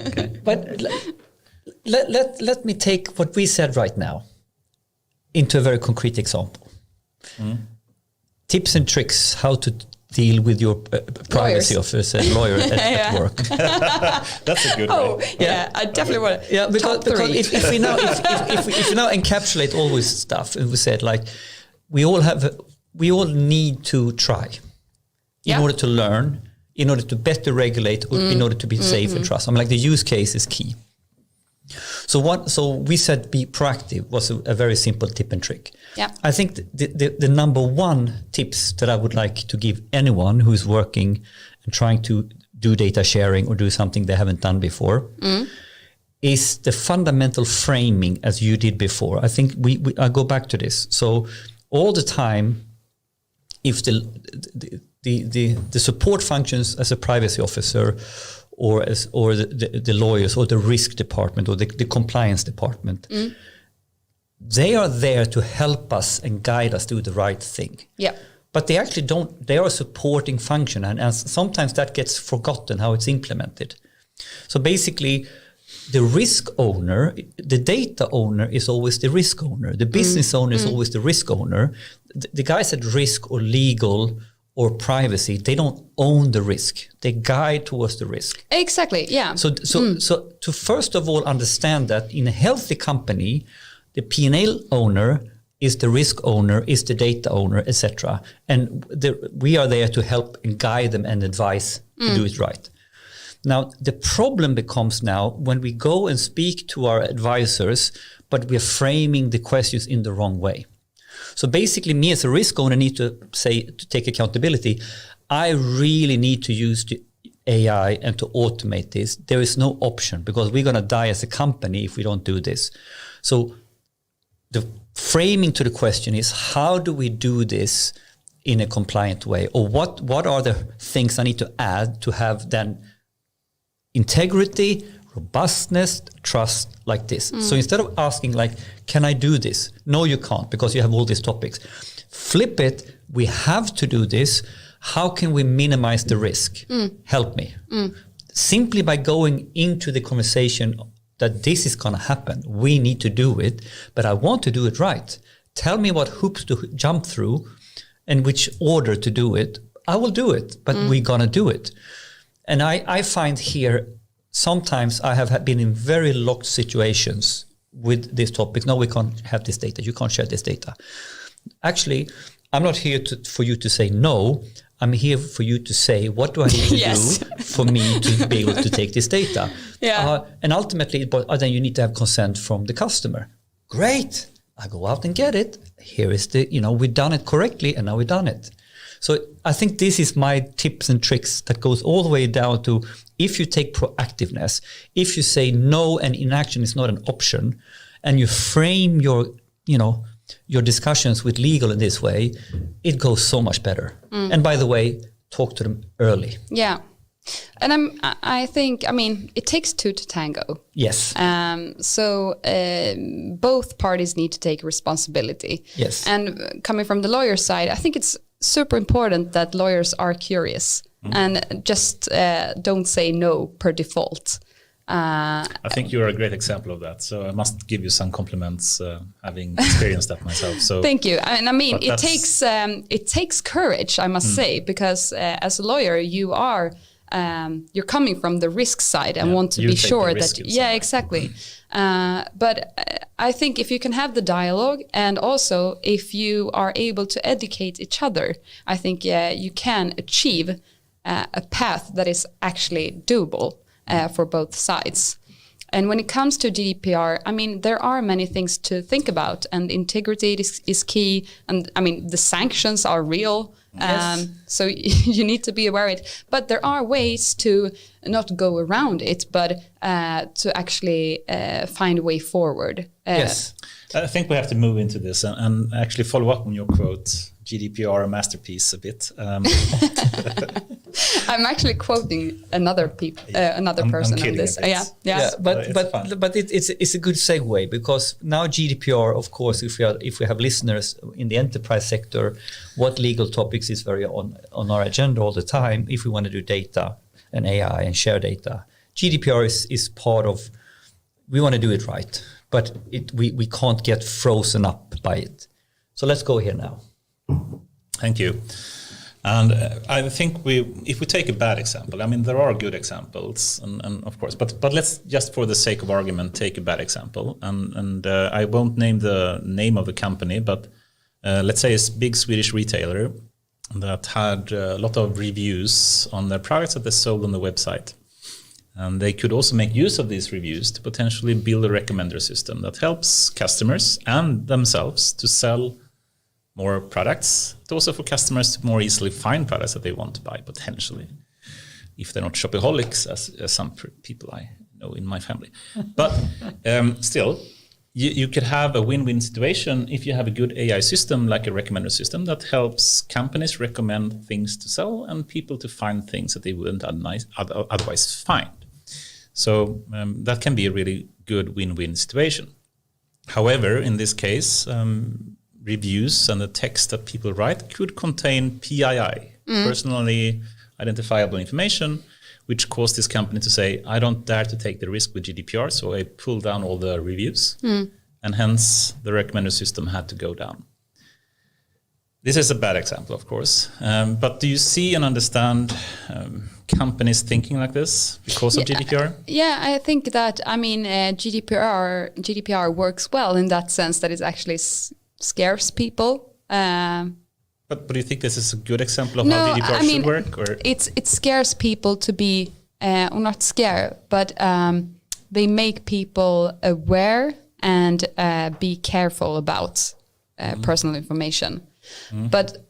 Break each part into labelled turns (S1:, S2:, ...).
S1: Okay.
S2: But let me take what we said right now into a very concrete example. Tips and tricks how to deal with your privacy officer and lawyer at work.
S1: That's a good one.
S3: Yeah, I definitely want to.
S2: Yeah, because if we now encapsulate all this stuff, and we said like we all need to try in order to learn, in order to better regulate, or in order to be safe and trust. I mean, like the use case is key. So we said be proactive was a very simple tip and trick.
S3: Yeah.
S2: I think the number one tips that I would like to give anyone who's working and trying to do data sharing or do something they haven't done before is the fundamental framing as you did before. I think I go back to this. So all the time, if the support functions as a privacy officer or the lawyers or the risk department or the compliance department, they are there to help us and guide us do the right thing.
S3: Yeah.
S2: But they actually don't, they are a supporting function and sometimes that gets forgotten how it's implemented. So basically the risk owner, the data owner is always the risk owner. The business owner is always the risk owner. The guys at risk or legal or privacy, they don't own the risk. They guide towards the risk.
S3: Exactly, yeah.
S2: So to first of all understand that in a healthy company, the P&L owner is the risk owner, is the data owner, etc. And we are there to help and guide them and advise to do it right. Now, the problem becomes now when we go and speak to our advisors, but we're framing the questions in the wrong way. So basically, me as a risk owner need to take accountability. I really need to use the AI and to automate this. There is no option because we're going to die as a company if we don't do this. So the framing to the question is, how do we do this in a compliant way? Or what are the things I need to add to have then integrity, robustness, trust like this? So instead of asking like, can I do this? No, you can't because you have all these topics. Flip it. We have to do this. How can we minimize the risk? Help me. Simply by going into the conversation that this is going to happen. We need to do it, but I want to do it right. Tell me what hoops to jump through and which order to do it. I will do it, but we're going to do it. And I find here, sometimes I have been in very locked situations with this topic. No, we can't have this data. You can't share this data. Actually, I'm not here for you to say no. I'm here for you to say, what do I need to do for me to be able to take this data?
S3: Yeah.
S2: And ultimately, then you need to have consent from the customer. Great. I go out and get it. Here is we've done it correctly and now we've done it. So I think this is my tips and tricks that goes all the way down to if you take proactiveness, if you say no and inaction is not an option, and you frame your discussions with legal in this way, it goes so much better. And by the way, talk to them early.
S3: Yeah. And I think, it takes two to tango.
S2: Yes.
S3: So both parties need to take responsibility.
S2: Yes.
S3: And coming from the lawyer side, I think it's super important that lawyers are curious and just don't say no per default.
S1: I think you're a great example of that. So I must give you some compliments, having experienced that myself. So
S3: thank you. And it takes courage, I must say, because as a lawyer, you're coming from the risk side and want to be sure that exactly. But I think if you can have the dialogue and also if you are able to educate each other, I think you can achieve a path that is actually doable for both sides. And when it comes to GDPR, there are many things to think about, and integrity is key. And the sanctions are real.
S2: Yes.
S3: So you need to be aware of it. But there are ways to not go around it, but to actually find a way forward.
S2: Yes.
S1: I think we have to move into this and actually follow up on your quote, GDPR, a masterpiece, a bit.
S3: I'm actually quoting another person on this.
S2: But it's a good segue because now GDPR, of course, if we have listeners in the enterprise sector, what legal topics is very on our agenda all the time. If we want to do data and AI and share data, GDPR is part of, we want to do it right, but we can't get frozen up by it. So let's go here now.
S1: Thank you. And I think if we take a bad example, I mean, there are good examples, and of course, but let's just for the sake of argument take a bad example. And I won't name the name of the company, but let's say it's a big Swedish retailer that had a lot of reviews on their products that they sold on the website. And they could also make use of these reviews to potentially build a recommender system that helps customers and themselves to sell more products, but also for customers to more easily find products that they want to buy, potentially, if they're not shopaholics, as some people I know in my family. But still, you could have a win-win situation if you have a good AI system, like a recommender system, that helps companies recommend things to sell and people to find things that they wouldn't otherwise find. So that can be a really good win-win situation. However, in this case, reviews and the text that people write could contain PII, personally identifiable information, which caused this company to say, I don't dare to take the risk with GDPR, so I pulled down all the reviews, and hence the recommender system had to go down. This is a bad example, of course, but do you see and understand companies thinking like this because of GDPR?
S3: Yeah, I think that, I mean, GDPR works well in that sense that it actually scares people.
S1: But do you think this is a good example of how GDPR should work? Or?
S3: It scares people to be, or not scare, but they make people aware and be careful about personal information. But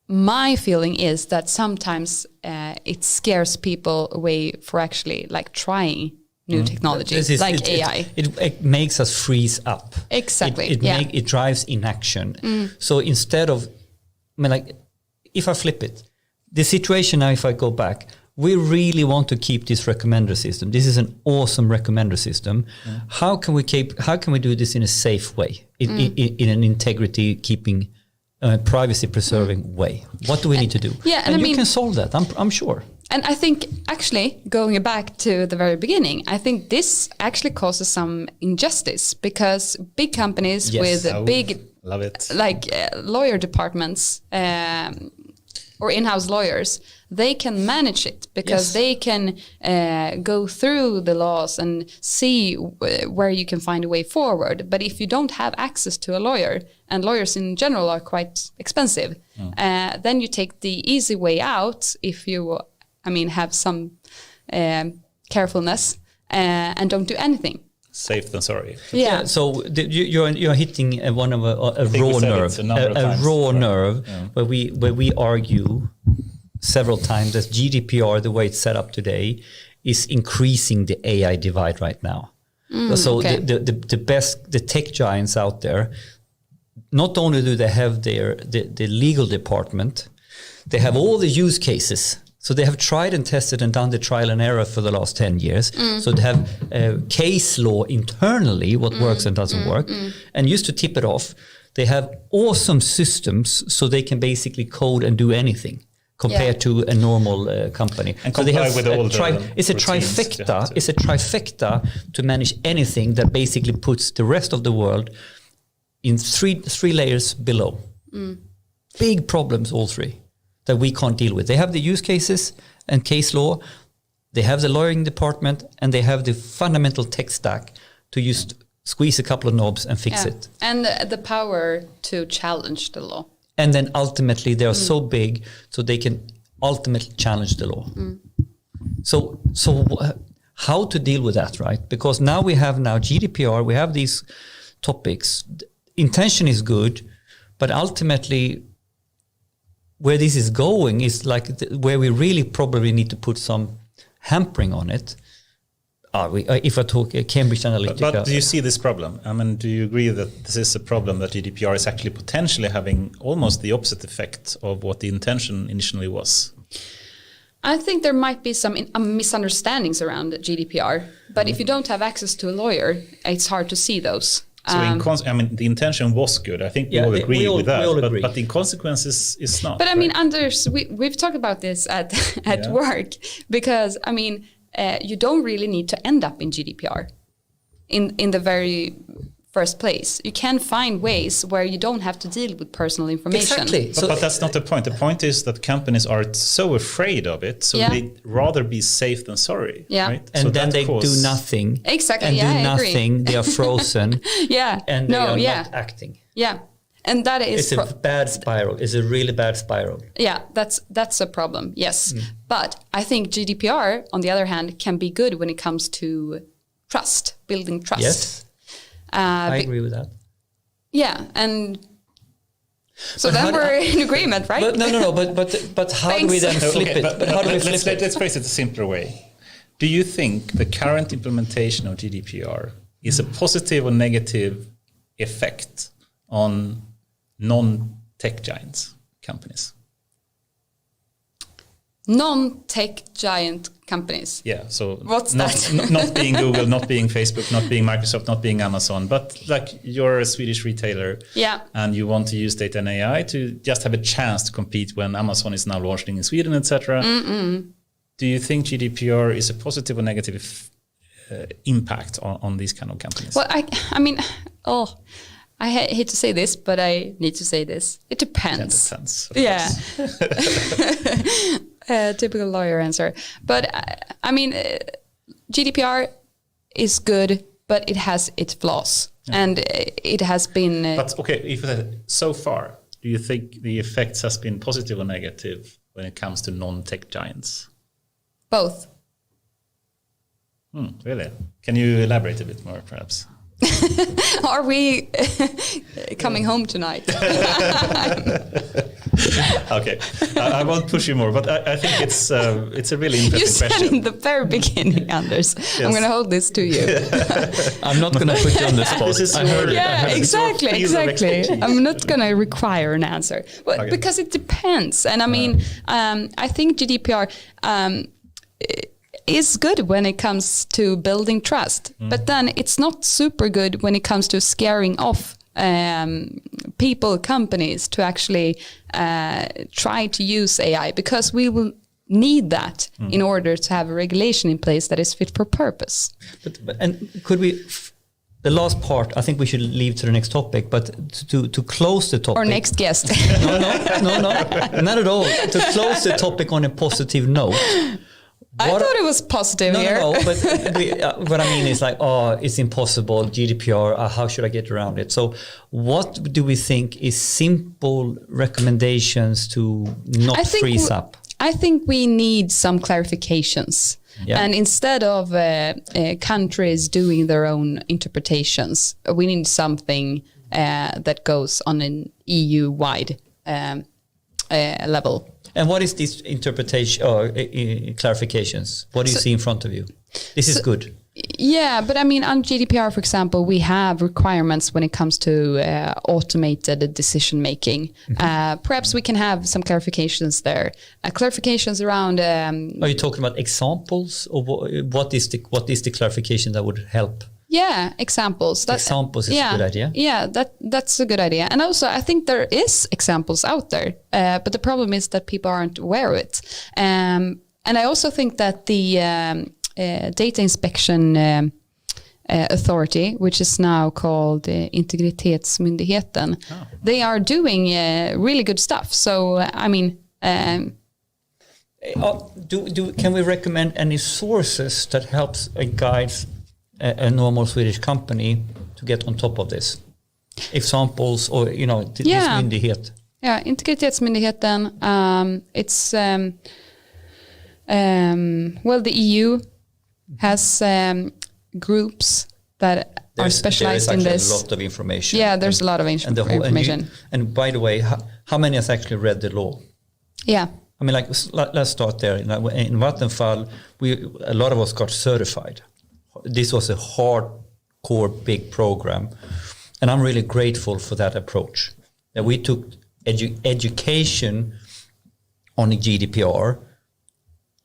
S3: my feeling is that sometimes it scares people away for actually like trying new technology, like AI.
S2: It makes us freeze up.
S3: Exactly.
S2: It drives inaction. So instead of, I mean, like, if I flip it, the situation now, if I go back, we really want to keep this recommender system. This is an awesome recommender system. How can we do this in a safe way, in an integrity keeping, privacy preserving way? What do we need to do?
S3: Yeah,
S2: and you can solve that. I'm sure.
S3: And I think actually going back to the very beginning, I think this actually causes some injustice because big companies with big,
S1: love it,
S3: like lawyer departments or in-house lawyers, they can manage it because they can go through the laws and see where you can find a way forward. But if you don't have access to a lawyer, and lawyers in general are quite expensive, then you take the easy way out if you have some carefulness and don't do anything.
S1: Safe than sorry.
S3: Yeah.
S2: So you're hitting one of a raw nerve, where we argue several times that GDPR, the way it's set up today, is increasing the AI divide right now. The tech giants out there, not only do they have the legal department, they have all the use cases. So they have tried and tested and done the trial and error for the last 10 years. So they have case law internally, what works and doesn't work. And just to tip it off, they have awesome systems so they can basically code and do anything compared to a normal company.
S1: And so they have with all
S2: it's a trifecta. It's a trifecta to manage anything that basically puts the rest of the world in three layers below. Big problems, all three, that we can't deal with. They have the use cases and case law, they have the lawyering department, and they have the fundamental tech stack to just squeeze a couple of knobs and fix it.
S3: And the power to challenge the law.
S2: And then ultimately they are so big so they can ultimately challenge the law. So how to deal with that, right? Because now we have GDPR, we have these topics. Intention is good, but ultimately where this is going is like where we really probably need to put some hampering on it. If I talk Cambridge Analytica.
S1: But do you see this problem? I mean, do you agree that this is a problem, that GDPR is actually potentially having almost the opposite effect of what the intention initially was?
S3: I think there might be some misunderstandings around GDPR, but if you don't have access to a lawyer, it's hard to see those.
S1: So the intention was good. I think we all agree with that. But the consequences is not.
S3: But I mean, Anders, we've talked about this at work because you don't really need to end up in GDPR in the very first place. You can find ways where you don't have to deal with personal information.
S2: Exactly.
S1: But that's not the point. The point is that companies are so afraid of it, so they'd rather be safe than sorry.
S3: Yeah.
S1: Right?
S2: And
S1: so
S2: then they do nothing.
S3: Exactly.
S2: And
S3: I
S2: do nothing.
S3: agree.
S2: They are frozen. And they are not acting.
S3: Yeah. And that is
S2: it's a bad spiral. It's a really bad spiral.
S3: Yeah, that's a problem. Yes. But I think GDPR, on the other hand, can be good when it comes to trust, building trust.
S2: Yes. I agree with that.
S3: Yeah, and so then we're in agreement, right?
S2: But no. But how do we then flip it? But how do we flip it?
S1: Let's phrase it a simpler way. Do you think the current implementation of GDPR is a positive or negative effect on non-tech giants companies?
S3: Non-tech giant companies.
S1: Yeah, so
S3: what's that?
S1: Not being Google, not being Facebook, not being Microsoft, not being Amazon, but like you're a Swedish retailer, and you want to use data and AI to just have a chance to compete when Amazon is now launching in Sweden, etc. Do you think GDPR is a positive or negative impact on these kind of companies?
S3: Well, I mean, I hate to say this, but I need to say this. It depends.
S1: Yeah.
S3: Typical lawyer answer. But I mean, GDPR is good, but it has its flaws. And it has been...
S1: but okay, if so far, do you think the effects has been positive or negative when it comes to non-tech giants?
S3: Both.
S1: Really? Can you elaborate a bit more, perhaps?
S3: Are we coming home tonight?
S1: Okay, I won't push you more, but I think it's a really interesting question.
S3: You said in the very beginning, Anders. Yes. I'm going to hold this to you.
S2: I'm not going to put you on the spot.
S3: Exactly. I'm not going to require an answer, but because it depends. And I mean, I think GDPR is good when it comes to building trust, but then it's not super good when it comes to scaring off people, companies to actually try to use AI, because we will need that in order to have a regulation in place that is fit for purpose.
S2: And could we... The last part, I think we should leave to the next topic, but to close the topic...
S3: Or next guest.
S2: No, not at all. To close the topic on a positive note...
S3: I thought it was positive here.
S2: No, but what I mean is like, it's impossible, GDPR, how should I get around it? So what do we think is simple recommendations to not freeze up?
S3: I think we need some clarifications. Yeah. And instead of countries doing their own interpretations, we need something that goes on an EU-wide level.
S2: And what is this interpretation or clarifications? What do you see in front of you? This is good.
S3: Yeah, but I mean, on GDPR, for example, we have requirements when it comes to automated decision making. Perhaps we can have some clarifications there. Clarifications around.
S2: Are you talking about examples, or what is the clarification that would help?
S3: Yeah, examples.
S2: Examples is a good idea.
S3: Yeah, that's a good idea. And also, I think there is examples out there, but the problem is that people aren't aware of it. And I also think that the data inspection authority, which is now called Integritetsmyndigheten, they are doing really good stuff. So, I mean...
S2: can we recommend any sources that helps guides a normal Swedish company to get on top of this? Examples, or this myndighet.
S3: Yeah, Integritetsmyndigheten. It's the EU has groups that are specialized in this.
S2: There's a lot of information.
S3: Yeah, there's a lot of information.
S2: And by the way, how many has actually read the law?
S3: Yeah.
S2: I mean, let's start there. In Vattenfall, a lot of us got certified. This was a hardcore big program, and I'm really grateful for that approach. That we took education on the GDPR,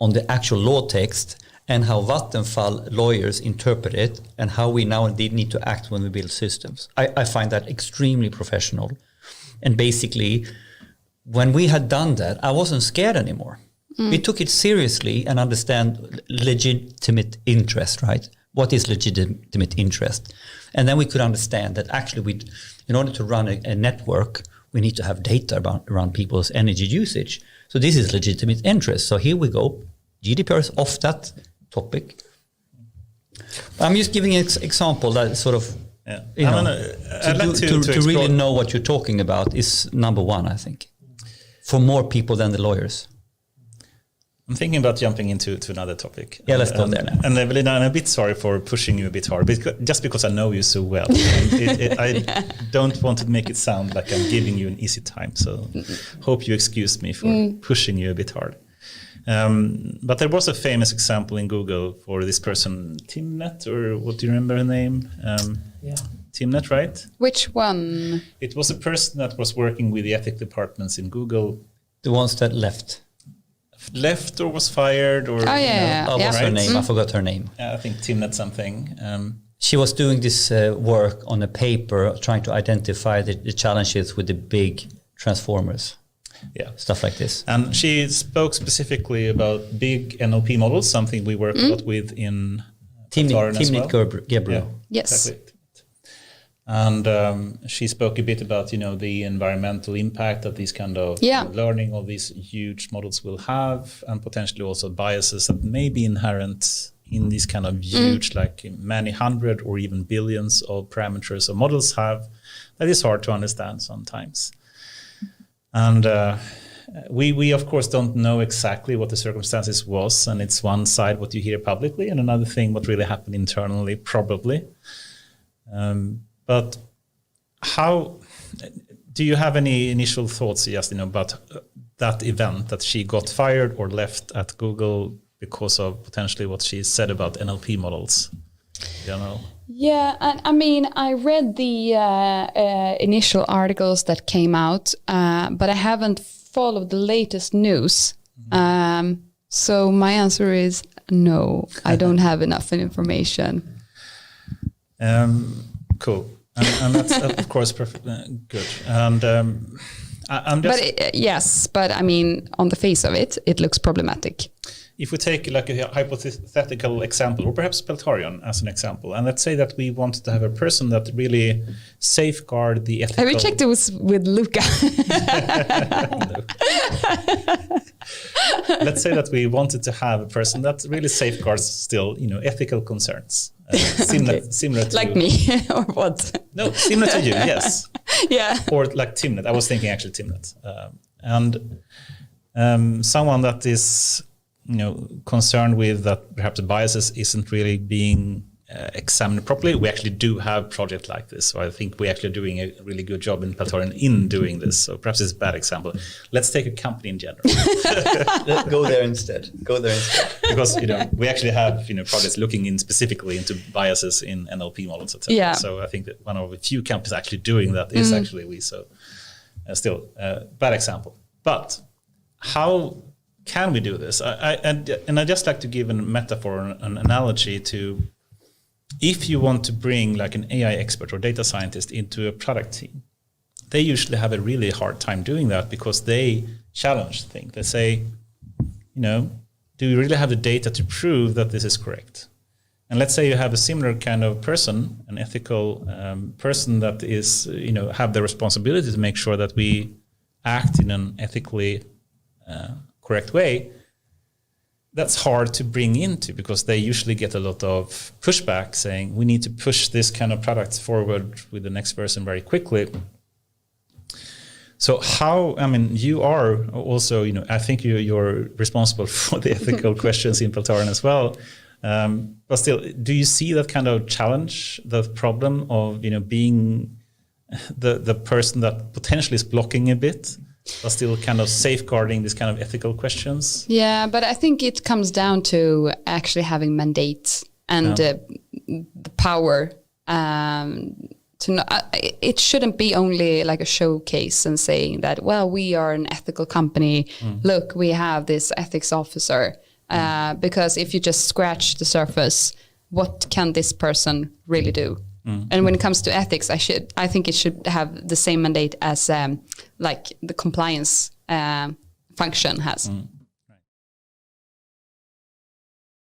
S2: on the actual law text, and how Vattenfall lawyers interpret it, and how we now indeed need to act when we build systems. I find that extremely professional. And basically, when we had done that, I wasn't scared anymore. We took it seriously and understand legitimate interest, right? What is legitimate interest? And then we could understand that actually in order to run a network, we need to have data around people's energy usage. So this is legitimate interest. So here we go. GDPR is off that topic. I'm just giving an example that sort of, to really know what you're talking about is number one, I think, for more people than the lawyers.
S1: I'm thinking about jumping into another topic.
S2: Yeah, let's go there now.
S1: And Evelina, I'm a bit sorry for pushing you a bit hard, just because I know you so well. I don't want to make it sound like I'm giving you an easy time. So hope you excuse me for pushing you a bit hard. But there was a famous example in Google for this person, Timnet, or what do you remember her name? Timnet, right?
S3: Which one?
S1: It was a person that was working with the ethics departments in Google.
S2: The ones that left
S1: or was fired, or
S2: what's her name? I forgot her name.
S1: I think Timnet something.
S2: She was doing this work on a paper trying to identify the challenges with the big transformers.
S1: Yeah,
S2: stuff like this.
S1: And she spoke specifically about big NLP models, something we work a lot with in
S2: Timnit Gebru.
S1: Yeah,
S3: yes.
S1: Exactly. And she spoke a bit about, the environmental impact that these kind of learning of these huge models will have, and potentially also biases that may be inherent in these kind of huge, like many hundred or even billions of parameters or models have, that is hard to understand sometimes. And we of course don't know exactly what the circumstances was, and it's one side what you hear publicly, and another thing what really happened internally, probably. But how do you have any initial thoughts, Justin, about that event, that she got fired or left at Google because of potentially what she said about NLP models?
S3: Yeah, and I mean, I read the initial articles that came out, but I haven't followed the latest news. So my answer is no, I don't have enough information.
S1: Cool. And that's, of course, good. And I'm just...
S3: But I mean, on the face of it, it looks problematic.
S1: If we take like a hypothetical example, or perhaps Peltarion as an example, and let's say that we wanted to have a person that really safeguard the ethical...
S3: Have you checked it with Luca?
S1: Let's say that we wanted to have a person that really safeguards still, ethical concerns. Similar to...
S3: Like me, or what?
S1: No, similar to you, yes.
S3: Yeah.
S1: Or like Timnet. I was thinking actually Timnet. And someone that is... concerned with that perhaps the biases isn't really being examined properly. We actually do have projects like this. So I think we're actually doing a really good job in Peltarion in doing this. So perhaps it's a bad example. Let's take a company in general.
S2: Go there instead.
S1: Because, we actually have, projects looking in specifically into biases in NLP models, etc.
S3: Yeah.
S1: So I think that one of the few companies actually doing that is actually we. So still, bad example. But how can we do this? I just like to give a metaphor, an analogy to, if you want to bring like an AI expert or data scientist into a product team, they usually have a really hard time doing that because they challenge things. They say, do you really have the data to prove that this is correct? And let's say you have a similar kind of person, an ethical person that is, have the responsibility to make sure that we act in an ethically correct way. That's hard to bring into because they usually get a lot of pushback saying we need to push this kind of product forward with the next version very quickly. So you are also, I think you're responsible for the ethical questions in Peltarion as well. But still, do you see that kind of challenge, the problem of, being the person that potentially is blocking a bit, but still kind of safeguarding these kind of ethical questions?
S3: Yeah, but I think it comes down to actually having mandates and the power to know. It shouldn't be only like a showcase and saying that, well, we are an ethical company. Look, we have this ethics officer. Because if you just scratch the surface, what can this person really do? And when it comes to ethics, I think it should have the same mandate as like the compliance function has.